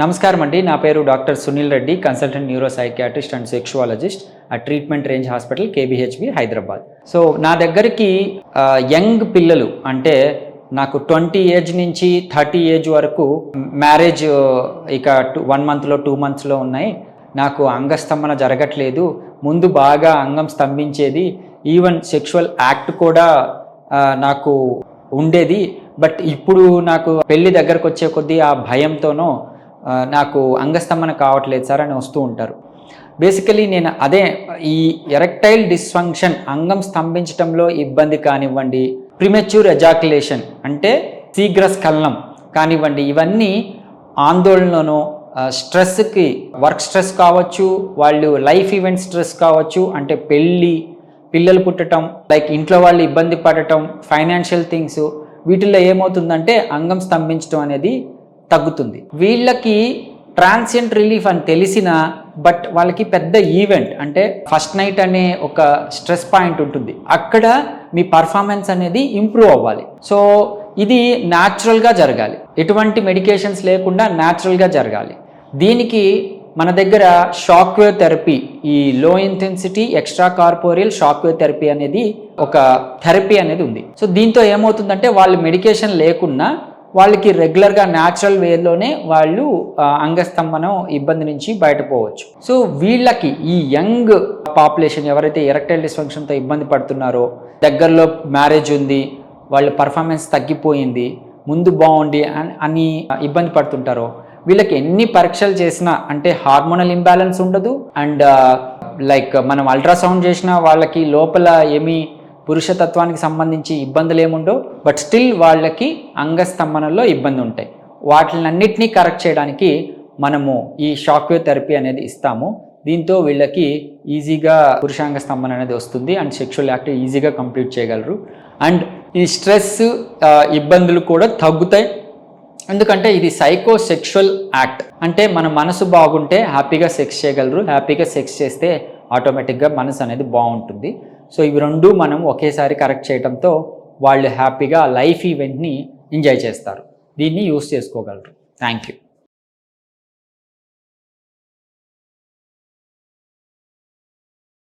నమస్కారం అండి. నా పేరు doctor Sunil Reddy, consultant neuro psychiatrist and sexologist at treatment range hospital KBHB Hyderabad. So నా దగ్గరికి యంగ్ పిల్లలు అంటే నాకు 20 ఏజ్ నుంచి 30 ఏజ్ వరకు మ్యారేజ్ ఇక 1 మంత్లో 2 మంత్స్లో ఉన్నాయి. నాకు అంగస్తంభన జరగట్లేదు, ముందు బాగా అంగం స్తంభించేది, ఈవెన్ సెక్షువల్ యాక్ట్ కూడా నాకు ఉండేది, బట్ ఇప్పుడు నాకు పెళ్ళి దగ్గరకు వచ్చే కొద్దీ ఆ భయంతోనో నాకు అంగస్తంభన కావట్లేదు సార్ అని వస్తూ ఉంటారు. బేసికలీ నేను అదే ఈ ఎరెక్టైల్ డిస్ఫంక్షన్, అంగం స్తంభించడంలో ఇబ్బంది కానివ్వండి, ప్రిమెచ్యూర్ ఎజాక్యులేషన్ అంటే శీఘ్రస్ఖలనం కానివ్వండి, ఇవన్నీ ఆందోళనలోనో స్ట్రెస్కి, వర్క్ స్ట్రెస్ కావచ్చు, వాళ్ళు లైఫ్ ఈవెంట్ స్ట్రెస్ కావచ్చు, అంటే పెళ్ళి, పిల్లలు పుట్టడం, లైక్ ఇంట్లో వాళ్ళు ఇబ్బంది పడటం, ఫైనాన్షియల్ థింగ్స్, వీటిల్లో ఏమవుతుందంటే అంగం స్తంభించడం అనేది తగ్గుతుంది. వీళ్ళకి ట్రాన్సియంట్ రిలీఫ్ అని తెలిసిన, బట్ వాళ్ళకి పెద్ద ఈవెంట్ అంటే ఫస్ట్ నైట్ అనే ఒక స్ట్రెస్ పాయింట్ ఉంటుంది, అక్కడ మీ పర్ఫార్మెన్స్ అనేది ఇంప్రూవ్ అవ్వాలి. సో ఇది న్యాచురల్గా జరగాలి, ఎటువంటి మెడికేషన్స్ లేకుండా న్యాచురల్గా జరగాలి. దీనికి మన దగ్గర షాక్ వేవ్ థెరపీ, ఈ లో intensity extra corporeal shock wave therapy అనేది ఒక థెరపీ అనేది ఉంది. సో దీంతో ఏమవుతుందంటే వాళ్ళు మెడికేషన్ లేకున్నా వాళ్ళకి రెగ్యులర్గా న్యాచురల్ వేలోనే వాళ్ళు అంగస్తంభనం ఇబ్బంది నుంచి బయటపోవచ్చు. సో వీళ్ళకి ఈ యంగ్ పాపులేషన్ ఎవరైతే ఎరెక్టైల్ డిస్ఫంక్షన్తో ఇబ్బంది పడుతున్నారో, దగ్గరలో మ్యారేజ్ ఉంది, వాళ్ళ పర్ఫార్మెన్స్ తగ్గిపోయింది, ముందు బాగుండి అని ఇబ్బంది పడుతుంటారో, వీళ్ళకి ఎన్ని పరీక్షలు చేసినా అంటే హార్మోనల్ ఇంబ్యాలెన్స్ ఉండదు, అండ్ లైక్ మనం అల్ట్రాసౌండ్ చేసినా వాళ్ళకి లోపల ఏమీ పురుషతత్వానికి సంబంధించి ఇబ్బందులు ఏముండవు, బట్ స్టిల్ వాళ్ళకి అంగస్తంభనలో ఇబ్బంది ఉంటాయి. వాటినన్నిటినీ కరెక్ట్ చేయడానికి మనము ఈ షాక్ వేవ్ థెరపీ అనేది ఇస్తాము. దీంతో వీళ్ళకి ఈజీగా పురుషాంగ స్తంభన అనేది వస్తుంది అండ్ సెక్షువల్ యాక్ట్ ఈజీగా కంప్లీట్ చేయగలరు. అండ్ ఈ స్ట్రెస్ ఇబ్బందులు కూడా తగ్గుతాయి, ఎందుకంటే ఇది సైకో సెక్షువల్ యాక్ట్. అంటే మన మనసు బాగుంటే హ్యాపీగా సెక్స్ చేయగలరు, హ్యాపీగా సెక్స్ చేస్తే ఆటోమేటిక్గా మనసు అనేది బాగుంటుంది. సో ఇవి రెండు మనం ఒకేసారి కరెక్ట్ చేయడంతో వాళ్ళు హ్యాపీగా లైఫ్ ఈవెంట్ని ఎంజాయ్ చేస్తారు. దీన్ని యూస్ చేసుకోగలరు. Thank you.